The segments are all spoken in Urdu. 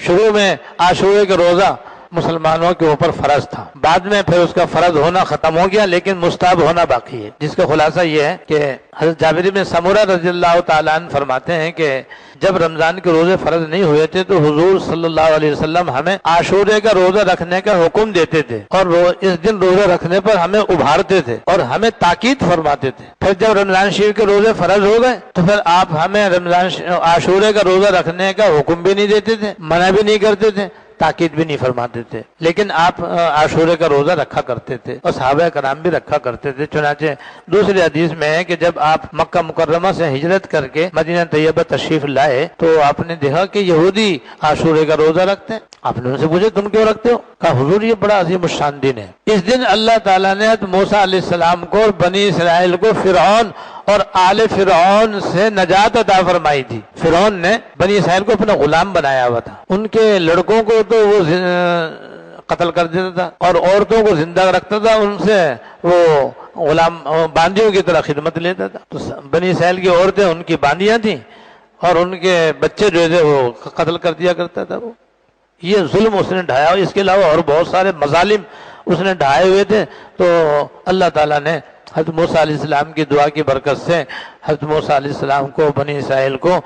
شروع میں عاشورے کا روزہ مسلمانوں کے اوپر فرض تھا، بعد میں پھر اس کا فرض ہونا ختم ہو گیا، لیکن مستحب ہونا باقی ہے، جس کا خلاصہ یہ ہے کہ حضرت جابر بن سمورہ رضی اللہ تعالیٰ عنہ فرماتے ہیں کہ جب رمضان کے روزے فرض نہیں ہوئے تھے تو حضور صلی اللہ علیہ وسلم ہمیں عاشورے کا روزہ رکھنے کا حکم دیتے تھے، اور اس دن روزہ رکھنے پر ہمیں ابھارتے تھے اور ہمیں تاکید فرماتے تھے۔ پھر جب رمضان شریف کے روزے فرض ہو گئے تو پھر آپ ہمیں عاشورے کا روزہ رکھنے کا حکم بھی نہیں دیتے تھے، منع بھی نہیں کرتے تھے، تاکید بھی نہیں فرماتے تھے، لیکن آپ عاشورے کا روزہ رکھا کرتے تھے اور صحابہ کرام بھی رکھا کرتے تھے۔ چنانچہ دوسری حدیث میں ہے کہ جب آپ مکہ مکرمہ سے ہجرت کر کے مدینہ طیبہ تشریف لائے تو آپ نے دیکھا کہ یہودی عاشورے کا روزہ رکھتے ہیں۔ آپ نے ان سے پوچھا تم کیوں رکھتے ہو؟ کہا حضور یہ بڑا عظیم الشان دن ہے، اس دن اللہ تعالیٰ نے حضرت موسیٰ علیہ السلام کو اور بنی اسرائیل کو فرعون اور آل فرعون سے نجات عطا فرمائی تھی۔ فرعون نے بنی اسرائیل کو اپنا غلام بنایا ہوا تھا، ان کے لڑکوں کو تو وہ قتل کر دیتا تھا اور عورتوں کو زندہ رکھتا تھا، ان سے وہ غلام باندیوں کی طرح خدمت لیتا تھا۔ تو بنی اسرائیل کی عورتیں ان کی باندیاں تھیں اور ان کے بچے جو تھے وہ قتل کر دیا کرتا تھا۔ وہ یہ ظلم اس نے ڈھایا، اس کے علاوہ اور بہت سارے مظالم اس نے ڈھائے ہوئے تھے۔ تو اللہ تعالیٰ نے حضرت موسیٰ علیہ السلام کی دعا کی برکت سے حضرت موسیٰ علیہ السلام کو بنی اسرائیل کو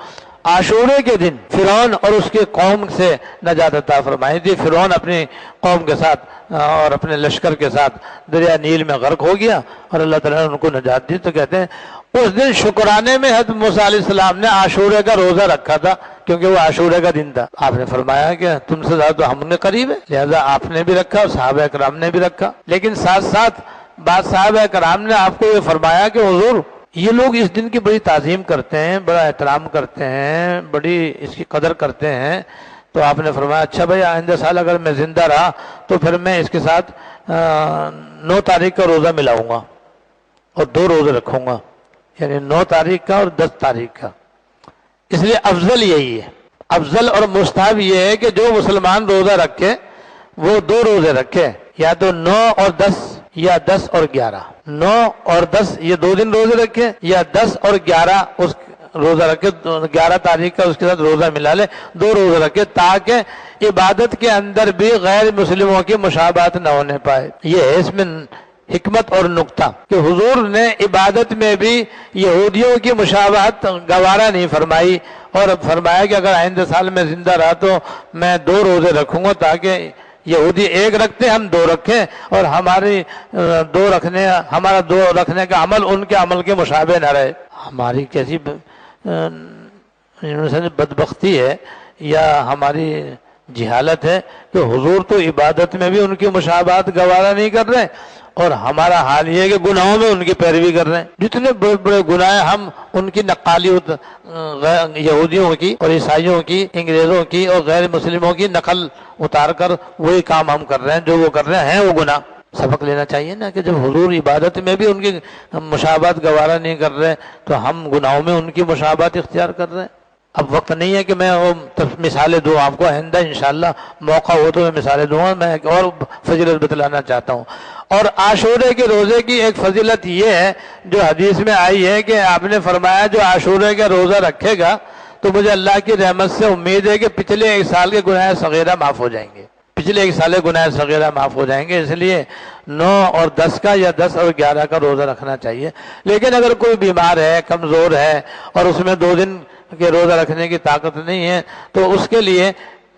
عاشورے کے دن فرعون اور اس کے قوم سے نجات عطا فرمائی تھی۔ فرعون اپنی قوم کے ساتھ اور اپنے لشکر کے ساتھ دریا نیل میں غرق ہو گیا اور اللہ تعالیٰ نے ان کو نجات دی۔ تو کہتے ہیں اس دن شکرانے میں حضرت موسیٰ علیہ السلام نے عاشورے کا روزہ رکھا تھا، کیونکہ وہ عاشورے کا دن تھا۔ آپ نے فرمایا کہ تم سے زیادہ تو ہم نے قریب ہے، لہذا آپ نے بھی رکھا اور صحابہ کرام نے بھی رکھا۔ لیکن ساتھ ساتھ بعض صحابہ کرام نے آپ کو یہ فرمایا کہ حضور یہ لوگ اس دن کی بڑی تعظیم کرتے ہیں، بڑا احترام کرتے ہیں، بڑی اس کی قدر کرتے ہیں۔ تو آپ نے فرمایا اچھا بھائی آئندہ سال اگر میں زندہ رہا تو پھر میں اس کے ساتھ 9 تاریخ کا روزہ ملاؤں گا اور 2 روزے رکھوں گا، یعنی 9 تاریخ کا اور 10 تاریخ کا۔ اس لیے افضل یہی ہے، افضل اور مستحب یہ ہے کہ جو مسلمان روزہ رکھے وہ 2 روزے رکھے، یا تو 9 اور 10 یا 10 اور 11۔ 9 اور 10 یہ 2 دن روزے رکھے، یا 10 اور 11 اس روزہ رکھے، 11 تاریخ کا اس کے ساتھ روزہ ملا لے، 2 روزے رکھے، تاکہ عبادت کے اندر بھی غیر مسلموں کی مشابہت نہ ہونے پائے۔ یہ ہے اس میں حکمت اور نکتہ کہ حضور نے عبادت میں بھی یہودیوں کی مشابہت گوارا نہیں فرمائی، اور فرمایا کہ اگر آئندہ سال میں زندہ رہا تو میں 2 روزے رکھوں گا، تاکہ یہودی 1 رکھتے ہم 2 رکھیں اور ہمارا 2 رکھنے کا عمل ان کے عمل کے مشابہ نہ رہے۔ ہماری کیسی بدبختی ہے یا ہماری جہالت ہے کہ حضور تو عبادت میں بھی ان کی مشابہت گوارا نہیں کر رہے، اور ہمارا حال یہ ہے کہ گناہوں میں ان کی پیروی کر رہے ہیں۔ جتنے بڑے بڑے گناہ ہم ان کی نقالی یہودیوں کی اور عیسائیوں کی، انگریزوں کی اور غیر مسلموں کی نقل اتار کر وہی کام ہم کر رہے ہیں، جو وہ کر رہے ہیں وہ گناہ۔ سبق لینا چاہیے نا کہ جب حضور عبادت میں بھی ان کی مشابہت گوارا نہیں کر رہے تو ہم گناہوں میں ان کی مشابہت اختیار کر رہے ہیں۔ اب وقت نہیں ہے کہ میں وہ مثالیں دوں آپ کو، آئندہ انشاءاللہ موقع ہو تو میں مثالیں دوں گا۔ میں ایک اور فضیلت بتلانا چاہتا ہوں، اور عاشورے کے روزے کی ایک فضیلت یہ ہے جو حدیث میں آئی ہے کہ آپ نے فرمایا جو عاشورے کا روزہ رکھے گا تو مجھے اللہ کی رحمت سے امید ہے کہ پچھلے 1 سال کے گناہ صغیرہ معاف ہو جائیں گے، پچھلے 1 سال کے گناہ صغیرہ معاف ہو جائیں گے۔ اس لیے 9 اور 10 کا یا 10 اور 11 کا روزہ رکھنا چاہیے۔ لیکن اگر کوئی بیمار ہے، کمزور ہے اور اس میں 2 دن کے روزہ رکھنے کی طاقت نہیں ہے تو اس کے لیے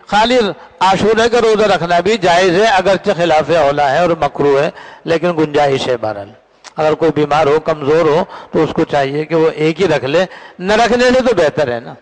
خالی عاشورے کا روزہ رکھنا بھی جائز ہے، اگرچہ خلاف اولیٰ ہے اور مکروہ ہے، لیکن گنجائش ہے۔ بہرحال اگر کوئی بیمار ہو، کمزور ہو تو اس کو چاہیے کہ وہ ایک ہی رکھ لے، نہ رکھنے سے تو بہتر ہے نا۔